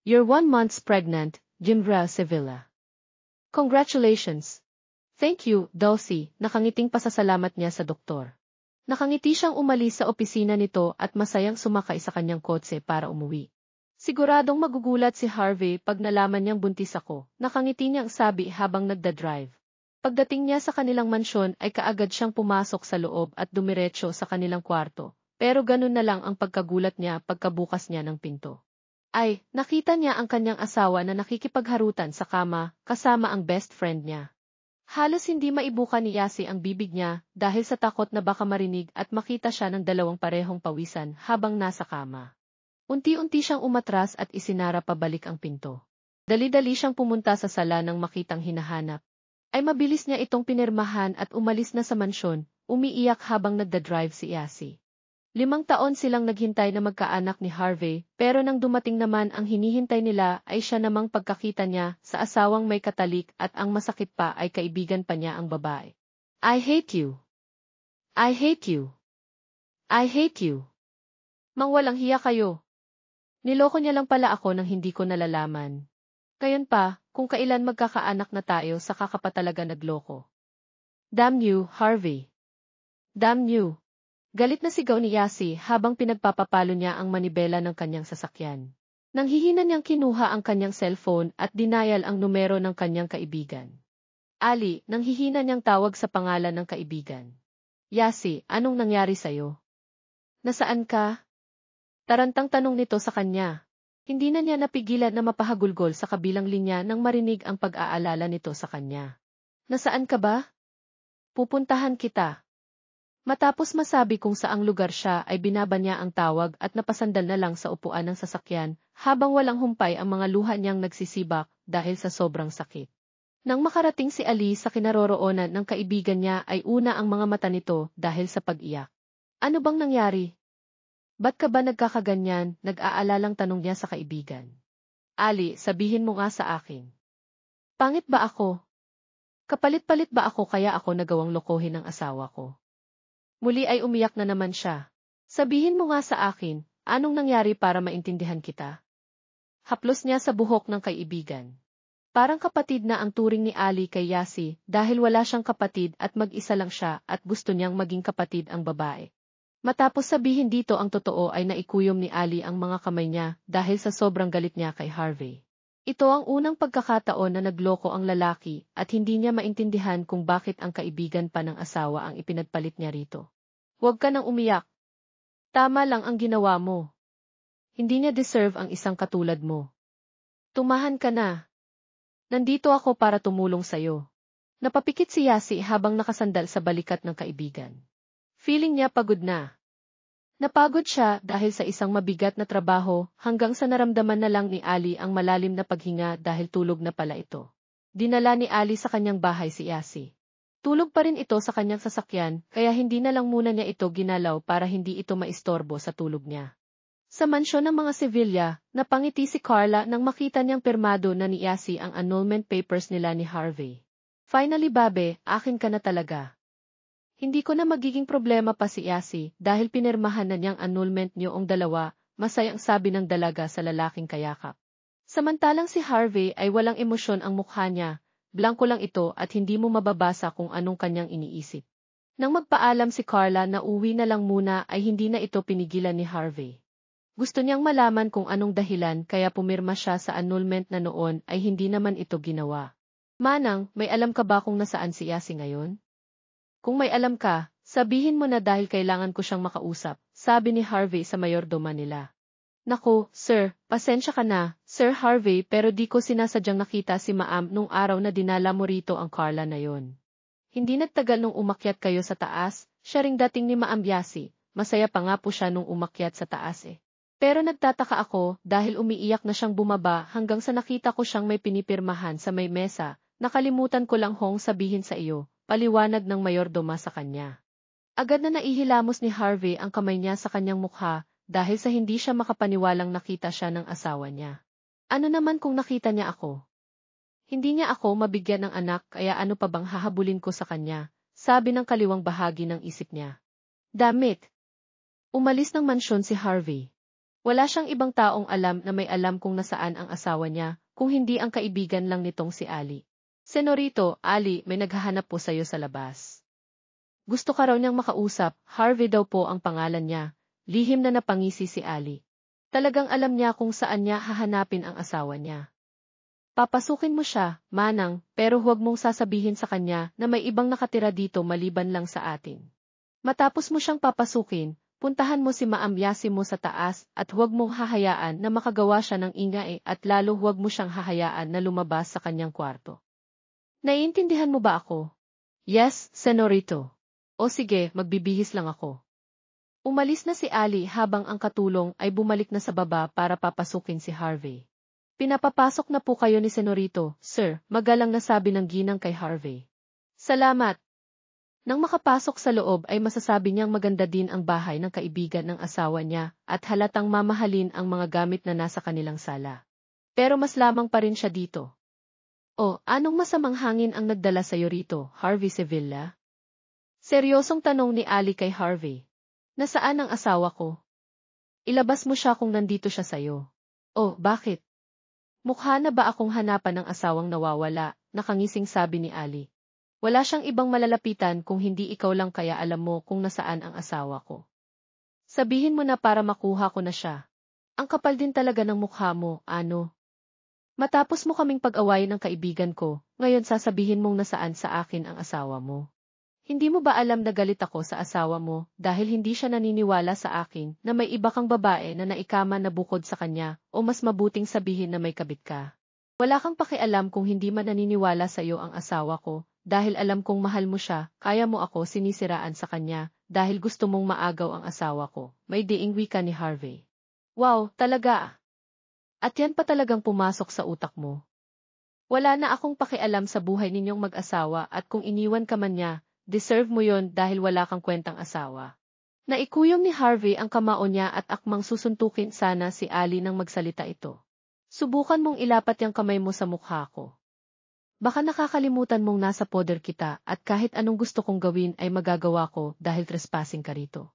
You're 1 month pregnant, Jimbra Sevilla. Congratulations. Thank you, Dulcie, nakangiting pasasalamat niya sa doktor. Nakangiti siyang umalis sa opisina nito at masayang sumakay sa kanyang kotse para umuwi. Siguradong magugulat si Harvey pag nalaman niyang buntis ako, nakangiti niyang sabi habang nagda-drive. Pagdating niya sa kanilang mansyon ay kaagad siyang pumasok sa loob at dumiretso sa kanilang kwarto, pero ganun na lang ang pagkagulat niya pagkabukas niya ng pinto. Ay, nakita niya ang kanyang asawa na nakikipagharutan sa kama, kasama ang best friend niya. Halos hindi maibuka ni Yasi ang bibig niya dahil sa takot na baka marinig at makita siya ng dalawang parehong pawisan habang nasa kama. Unti-unti siyang umatras at isinara pabalik ang pinto. Dali-dali siyang pumunta sa sala nang makitang hinahanap. Ay mabilis niya itong pinirmahan at umalis na sa mansyon, umiiyak habang nagda-drive si Yasi. 5 taon silang naghintay na magkaanak ni Harvey, pero nang dumating naman ang hinihintay nila ay siya namang pagkakita niya sa asawang may katalik at ang masakit pa ay kaibigan pa niya ang babae. I hate you. I hate you. I hate you. Mangwalang hiya kayo. Niloko niya lang pala ako nang hindi ko nalalaman. Ngayon pa, kung kailan magkakaanak na tayo saka ka pa talaga nagloko. Damn you, Harvey. Damn you. Galit na sigaw ni Yasi habang pinagpapapalo niya ang manibela ng kanyang sasakyan. Nanghihina niyang kinuha ang kanyang cellphone at dinayal ang numero ng kanyang kaibigan. Ali, nanghihina niyang tawag sa pangalan ng kaibigan. Yasi, anong nangyari sa'yo? Nasaan ka? Tarantang tanong nito sa kanya. Hindi na niya napigilan na mapahagulgol sa kabilang linya nang marinig ang pag-aalala nito sa kanya. Nasaan ka ba? Pupuntahan kita. Matapos masabi kung saang lugar siya ay binaba niya ang tawag at napasandal na lang sa upuan ng sasakyan habang walang humpay ang mga luha niyang nagsisibak dahil sa sobrang sakit. Nang makarating si Ali sa kinaroroonan ng kaibigan niya ay una ang mga mata nito dahil sa pag-iyak. Ano bang nangyari? Ba't ka ba nagkakaganyan? Nag-aalalang tanong niya sa kaibigan. Ali, sabihin mo nga sa akin. Pangit ba ako? Kapalit-palit ba ako kaya ako nagawang lokohin ng asawa ko? Muli ay umiyak na naman siya. Sabihin mo nga sa akin, anong nangyari para maintindihan kita? Haplos niya sa buhok ng kaibigan. Parang kapatid na ang turing ni Ali kay Yasi dahil wala siyang kapatid at mag-isa lang siya at gusto niyang maging kapatid ang babae. Matapos sabihin dito ang totoo ay naikuyom ni Ali ang mga kamay niya dahil sa sobrang galit niya kay Harvey. Ito ang unang pagkakataon na nagloko ang lalaki at hindi niya maintindihan kung bakit ang kaibigan pa ng asawa ang ipinagpalit niya rito. Huwag ka nang umiyak. Tama lang ang ginawa mo. Hindi niya deserve ang isang katulad mo. Tumahan ka na. Nandito ako para tumulong sa'yo. Napapikit si Yasi habang nakasandal sa balikat ng kaibigan. Feeling niya pagod na. Napagod siya dahil sa isang mabigat na trabaho hanggang sa naramdaman na lang ni Ali ang malalim na paghinga dahil tulog na pala ito. Dinala ni Ali sa kanyang bahay si Yasi. Tulog pa rin ito sa kanyang sasakyan kaya hindi na lang muna niya ito ginalaw para hindi ito maistorbo sa tulog niya. Sa mansyon ng mga Sevilla, napangiti si Carla nang makita niyang pirmado na ni Yasi ang annulment papers nila ni Harvey. Finally babe, akin ka na talaga. Hindi ko na magiging problema pa si Yasi dahil pinirmahan na niyang annulment niyoong dalawa, masayang sabi ng dalaga sa lalaking kayakap. Samantalang si Harvey ay walang emosyon ang mukha niya, blanko lang ito at hindi mo mababasa kung anong kanyang iniisip. Nang magpaalam si Carla na uwi na lang muna ay hindi na ito pinigilan ni Harvey. Gusto niyang malaman kung anong dahilan kaya pumirma siya sa annulment na noon ay hindi naman ito ginawa. Manang, may alam ka ba kung nasaan si Yasi ngayon? Kung may alam ka, sabihin mo na dahil kailangan ko siyang makausap, sabi ni Harvey sa mayordoma nila. Naku, sir, pasensya ka na, Sir Harvey pero di ko sinasadyang nakita si Maam nung araw na dinala mo rito ang Carla na yon. Hindi nagtagal nung umakyat kayo sa taas, siya ring dating ni Maam Yasi, masaya pa nga po siya nung umakyat sa taas eh. Pero nagtataka ako dahil umiiyak na siyang bumaba hanggang sa nakita ko siyang may pinipirmahan sa may mesa, nakalimutan ko lang hong sabihin sa iyo, paliwanag ng mayordoma sa kanya. Agad na naihilamos ni Harvey ang kamay niya sa kanyang mukha, dahil sa hindi siya makapaniwalang nakita siya ng asawa niya. Ano naman kung nakita niya ako? Hindi niya ako mabigyan ng anak kaya ano pa bang hahabulin ko sa kanya, sabi ng kaliwang bahagi ng isip niya. Damit. Umalis ng mansyon si Harvey. Wala siyang ibang taong alam na may alam kung nasaan ang asawa niya, kung hindi ang kaibigan lang nitong si Ali. Senorito, Ali, may naghahanap po sa'yo sa labas. Gusto ka raw niyang makausap, Harvey daw po ang pangalan niya. Lihim na napangisi si Ali. Talagang alam niya kung saan niya hahanapin ang asawa niya. Papasukin mo siya, Manang, pero huwag mong sasabihin sa kanya na may ibang nakatira dito maliban lang sa atin. Matapos mo siyang papasukin, puntahan mo si Maam Yasimo sa taas at huwag mong hahayaan na makagawa siya ng ingay at lalo huwag mo siyang hahayaan na lumabas sa kanyang kwarto. Naiintindihan mo ba ako? Yes, Senorito. O sige, magbibihis lang ako. Umalis na si Ali habang ang katulong ay bumalik na sa baba para papasukin si Harvey. Pinapapasok na po kayo ni Senorito, sir, magalang na sabi ng ginang kay Harvey. Salamat. Nang makapasok sa loob ay masasabi niyang maganda din ang bahay ng kaibigan ng asawa niya at halatang mamahalin ang mga gamit na nasa kanilang sala. Pero mas lamang pa rin siya dito. O, anong masamang hangin ang nagdala sa'yo rito, Harvey Sevilla? Seryosong tanong ni Ali kay Harvey. Nasaan ang asawa ko? Ilabas mo siya kung nandito siya sa'yo. Oh, bakit? Mukha na ba akong hanapan ng asawang nawawala, nakangising sabi ni Ali. Wala siyang ibang malalapitan kung hindi ikaw lang kaya alam mo kung nasaan ang asawa ko. Sabihin mo na para makuha ko na siya. Ang kapal din talaga ng mukha mo, ano? Matapos mo kaming pag-away ng kaibigan ko, ngayon sasabihin mong nasaan sa akin ang asawa mo. Hindi mo ba alam na galit ako sa asawa mo dahil hindi siya naniniwala sa akin na may iba kang babae na naikama na bukod sa kanya o mas mabuting sabihin na may kabit ka? Wala kang pakialam kung hindi man naniniwala sa iyo ang asawa ko dahil alam kong mahal mo siya, kaya mo ako sinisiraan sa kanya dahil gusto mong maagaw ang asawa ko. May diing wika ni Harvey. Wow, talaga? At yan pa talagang pumasok sa utak mo? Wala na akong pakialam sa buhay ninyong mag-asawa at kung iniwan ka man niya, deserve mo yon dahil wala kang kwentang asawa. Naikuyom ni Harvey ang kamao niya at akmang susuntukin sana si Ali nang magsalita ito. Subukan mong ilapat yung kamay mo sa mukha ko. Baka nakakalimutan mong nasa poder kita at kahit anong gusto kong gawin ay magagawa ko dahil trespassing ka rito.